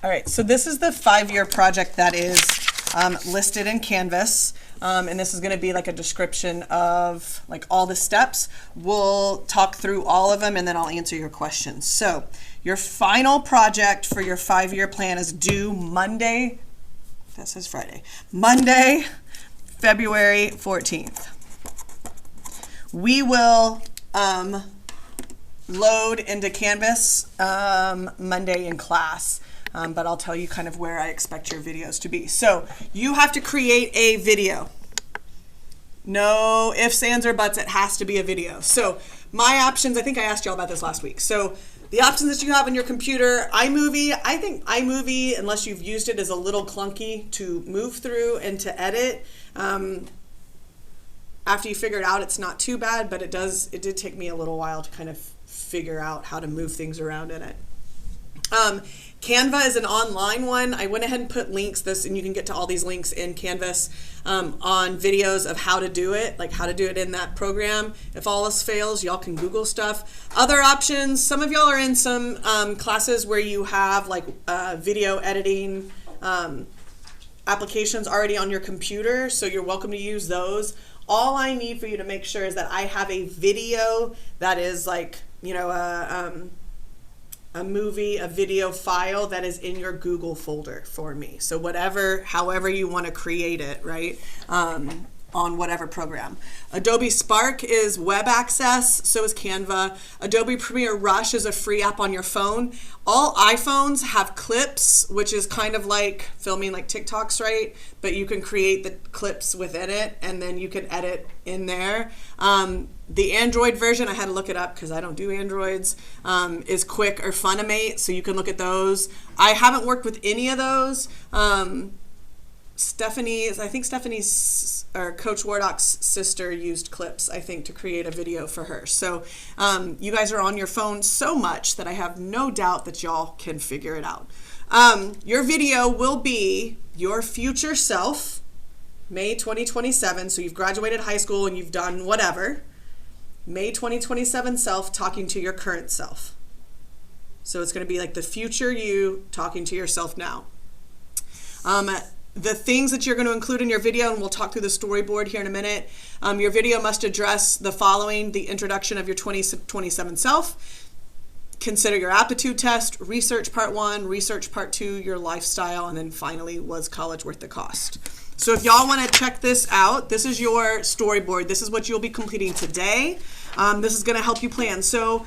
All right, so this is the 5-year project that is listed in Canvas. And this is going to be like a description of like all the steps. We'll talk through all of them and then I'll answer your questions. So your final project for your 5-year plan is due Monday. That says Friday. Monday, February 14th. We will load into Canvas Monday in class. But I'll tell you kind of where I expect your videos to be. So you have to create a video. No ifs, ands, or buts. It has to be a video. So my options, I think I asked y'all about this last week. So the options that you have on your computer, iMovie, I think iMovie, unless you've used it, is a little clunky to move through and to edit. After you figure it out, it's not too bad, but it did take me a little while to kind of figure out how to move things around in it. Canva is an online one. I went ahead and put links, and you can get to all these links in Canvas on videos of how to do it, like how to do it in that program. If all else fails, y'all can Google stuff. Other options, some of y'all are in some classes where you have like video editing applications already on your computer, so you're welcome to use those. All I need for you to make sure is that I have a video that is like, you know, a movie, a video file that is in your Google folder for me. So however you want to create it, right? On whatever program. Adobe Spark is web access, so is Canva. Adobe Premiere Rush is a free app on your phone. All iPhones have clips, which is kind of like filming like TikToks, right? But you can create the clips within it and then you can edit in there. The Android version, I had to look it up because I don't do Androids, is Quick or Funimate, so you can look at those. I haven't worked with any of those. Stephanie's or Coach Wardock's sister used clips, I think, to create a video for her. So you guys are on your phone so much that I have no doubt that y'all can figure it out. Your video will be your future self, May 2027. So you've graduated high school and you've done whatever. May 2027 self talking to your current self. So it's going to be like the future you talking to yourself now. The things that you're going to include in your video, and we'll talk through the storyboard here in a minute. Your video must address the following: the introduction of your 2027 self, consider your aptitude test, research part 1, research part 2, your lifestyle, and then finally, was college worth the cost? So if y'all want to check this out, this is your storyboard. This is what you'll be completing today. This is going to help you plan. So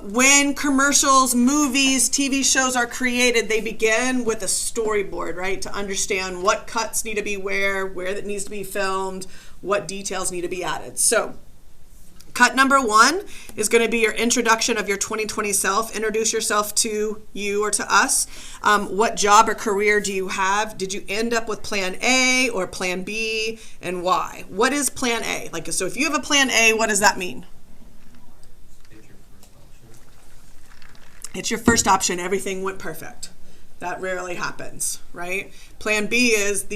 when commercials, movies, TV shows are created, they begin with a storyboard, right? To understand what cuts need to be where that needs to be filmed, what details need to be added. So cut number 1 is going to be your introduction of your 2020 self. Introduce yourself to you or to us. What job or career do you have? Did you end up with plan A or plan B, and why? What is plan A? Like, so if you have a plan A, what does that mean? It's your first option. Everything went perfect. That rarely happens, right? Plan B is,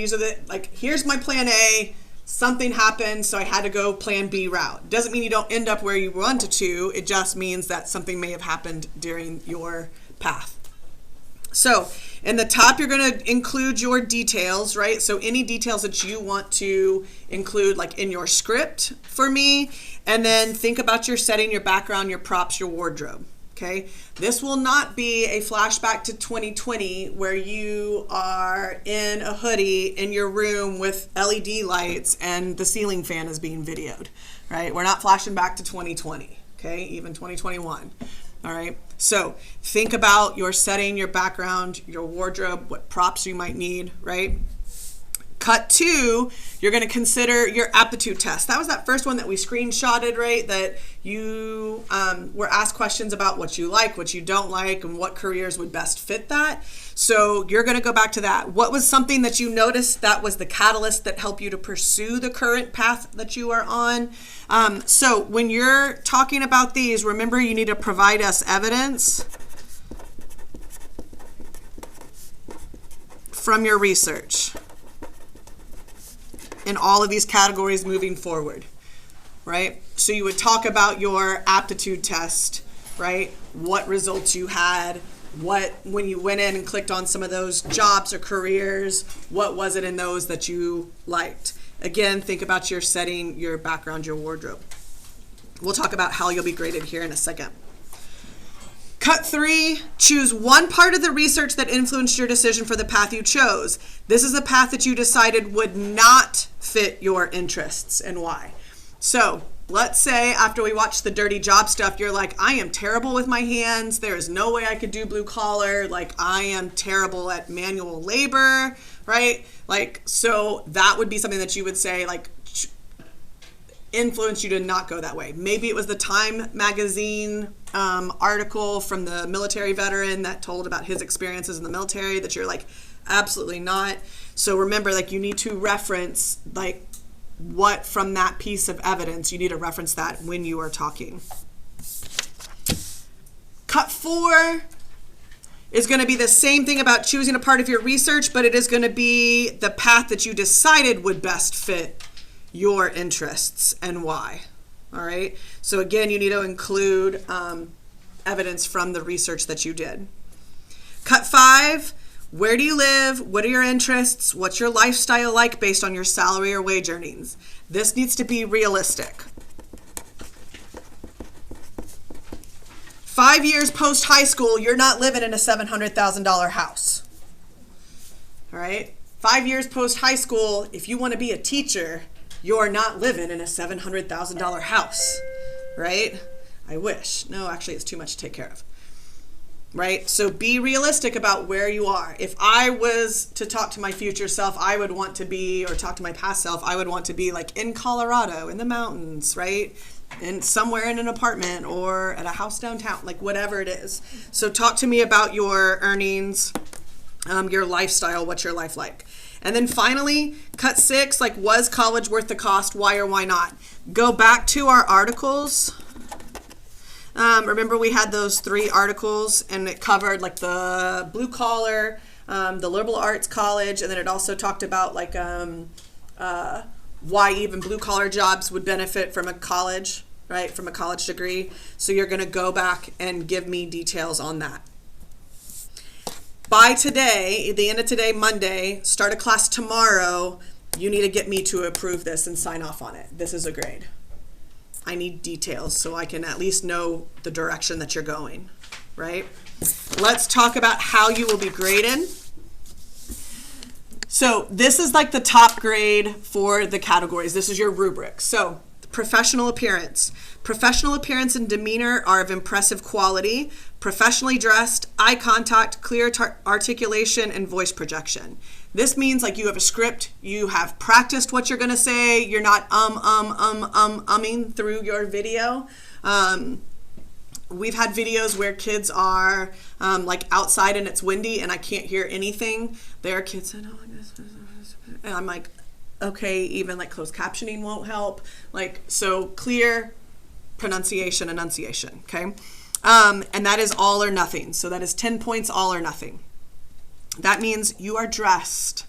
here's my plan A, something happened, so I had to go plan B route. Doesn't mean you don't end up where you wanted to, it just means that something may have happened during your path. So in the top, you're going to include your details, right? So any details that you want to include, like in your script for me, and then think about your setting, your background, your props, your wardrobe. Okay, this will not be a flashback to 2020 where you are in a hoodie in your room with LED lights and the ceiling fan is being videoed, right? We're not flashing back to 2020, okay, even 2021. All right, so think about your setting, your background, your wardrobe, what props you might need, right? Cut 2, you're going to consider your aptitude test. That was that first one that we screenshotted, right? That you were asked questions about what you like, what you don't like, and what careers would best fit that. So you're going to go back to that. What was something that you noticed that was the catalyst that helped you to pursue the current path that you are on? So when you're talking about these, remember you need to provide us evidence from your research in all of these categories moving forward, right? So you would talk about your aptitude test, right? What results you had, when you went in and clicked on some of those jobs or careers, what was it in those that you liked? Again, think about your setting, your background, your wardrobe. We'll talk about how you'll be graded here in a second. Cut 3, choose one part of the research that influenced your decision for the path you chose. This is a path that you decided would not fit your interests and why. So let's say after we watch the dirty job stuff, you're like, I am terrible with my hands. There is no way I could do blue collar. Like, I am terrible at manual labor, right? Like, so that would be something that you would say, like, influence you to not go that way. Maybe it was the Time magazine article from the military veteran that told about his experiences in the military that you're like, absolutely not. So remember, like, you need to reference, like, what from that piece of evidence, you need to reference that when you are talking. Cut 4 is going to be the same thing about choosing a part of your research, but it is going to be the path that you decided would best fit your interests and why. All right. So again, you need to include evidence from the research that you did. Cut 5, where do you live? What are your interests? What's your lifestyle like based on your salary or wage earnings? This needs to be realistic. 5 years post high school, you're not living in a $700,000 house. All right. 5 years post high school, if you want to be a teacher, you're not living in a $700,000 house, right? I wish. No, actually, it's too much to take care of, right? So be realistic about where you are. If I was to talk to my future self, I would want to be, or talk to my past self, I would want to be like in Colorado, in the mountains, right? And somewhere in an apartment or at a house downtown, like whatever it is. So talk to me about your earnings, your lifestyle, what's your life like? And then finally, cut 6, like, was college worth the cost? Why or why not? Go back to our articles. Remember we had those 3 articles and it covered like the blue collar, the liberal arts college, and then it also talked about like why even blue collar jobs would benefit from a college, right? From a college degree. So you're going to go back and give me details on that. By today, at the end of today, Monday, start a class tomorrow, you need to get me to approve this and sign off on it. This is a grade. I need details so I can at least know the direction that you're going, right? Let's talk about how you will be graded. So this is like the top grade for the categories. This is your rubric. So professional appearance. Professional appearance and demeanor are of impressive quality. Professionally dressed, eye contact, clear articulation, and voice projection. This means like you have a script, you have practiced what you're gonna say, you're not umming through your video. We've had videos where kids are like outside and it's windy and I can't hear anything. There are kids that are like this, and I'm like, okay, even like closed captioning won't help. Like, so clear pronunciation, enunciation, okay? And that is all or nothing. So that is 10 points, all or nothing. That means you are dressed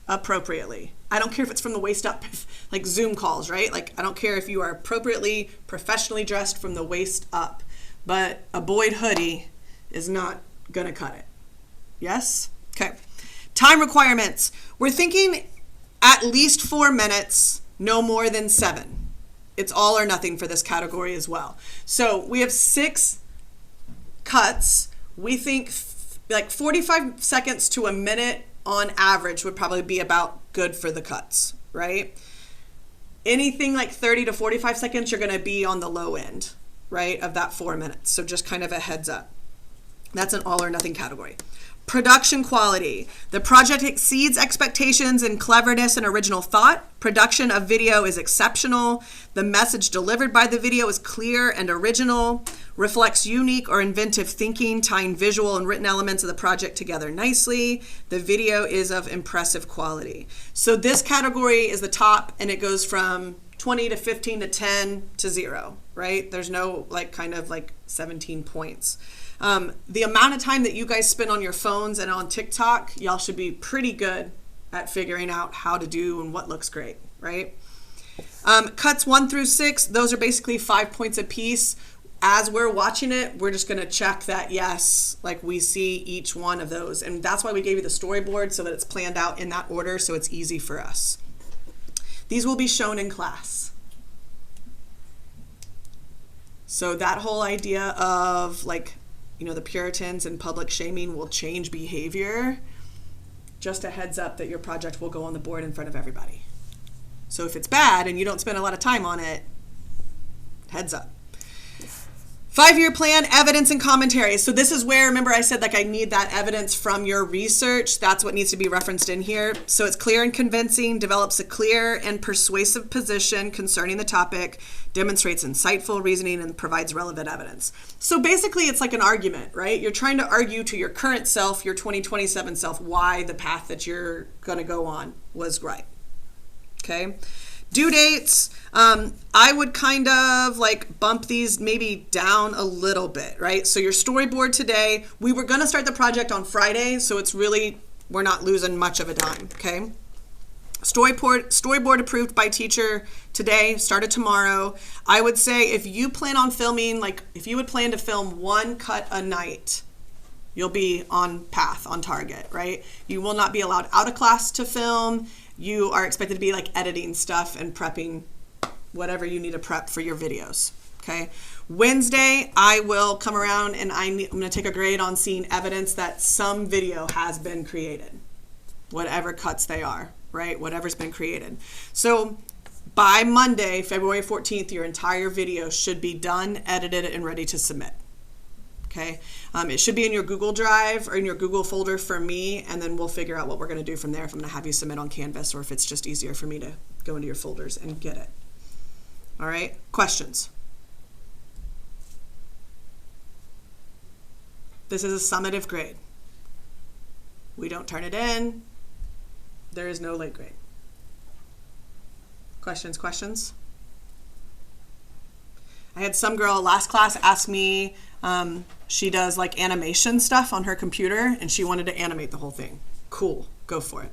appropriately. I don't care if it's from the waist up, like Zoom calls, right? Like, I don't care if you are appropriately, professionally dressed from the waist up, but a Boyd hoodie is not gonna cut it. Yes? Okay. Time requirements. We're thinking at least 4 minutes, no more than 7. It's all or nothing for this category as well. So we have 6 cuts. We think like 45 seconds to a minute on average would probably be about good for the cuts, right? Anything like 30 to 45 seconds, you're going to be on the low end, right, of that 4 minutes. So just kind of a heads up. That's an all or nothing category. Production quality. The project exceeds expectations in cleverness and original thought. Production of video is exceptional. The message delivered by the video is clear and original, reflects unique or inventive thinking, tying visual and written elements of the project together nicely. The video is of impressive quality. So this category is the top, and it goes from 20 to 15 to 10 to 0, right? There's no like kind of like 17 points. The amount of time that you guys spend on your phones and on TikTok, y'all should be pretty good at figuring out how to do and what looks great, right? Cuts 1 through 6, those are basically 5 points apiece. as we're watching it, we're just going to check that, yes, like we see each one of those. And that's why we gave you the storyboard, so that it's planned out in that order, so it's easy for us. These will be shown in class. So that whole idea of like, you know, the Puritans and public shaming will change behavior. Just a heads up that your project will go on the board in front of everybody. So if it's bad and you don't spend a lot of time on it, heads up. 5-year plan, evidence, and commentary. So this is where, remember I said like I need that evidence from your research. That's what needs to be referenced in here. So it's clear and convincing, develops a clear and persuasive position concerning the topic, demonstrates insightful reasoning, and provides relevant evidence. So basically it's like an argument, right? You're trying to argue to your current self, your 2027 self, why the path that you're going to go on was right. Okay? Due dates, I would kind of like bump these maybe down a little bit, right? So your storyboard today, we were going to start the project on Friday, so it's really, we're not losing much of a dime, okay? Storyboard approved by teacher today, started tomorrow. I would say if you plan on filming, like if you would plan to film 1 cut a night, you'll be on path, on target, right? You will not be allowed out of class to film. You are expected to be like editing stuff and prepping whatever you need to prep for your videos, okay? Wednesday, I will come around and I'm going to take a grade on seeing evidence that some video has been created, whatever cuts they are, right? Whatever's been created. So by Monday, February 14th, your entire video should be done, edited, and ready to submit. Okay, it should be in your Google Drive or in your Google folder for me, and then we'll figure out what we're going to do from there, if I'm going to have you submit on Canvas or if it's just easier for me to go into your folders and get it. All right, questions? This is a summative grade. We don't turn it in. There is no late grade. Questions? I had some girl last class ask me, she does like animation stuff on her computer and she wanted to animate the whole thing. Cool, go for it.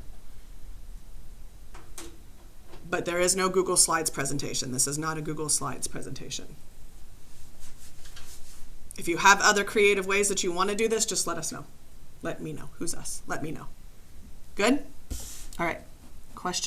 But there is no Google Slides presentation. This is not a Google Slides presentation. If you have other creative ways that you want to do this, just let us know. Let me know. Who's us? Let me know. Good? All right. Question?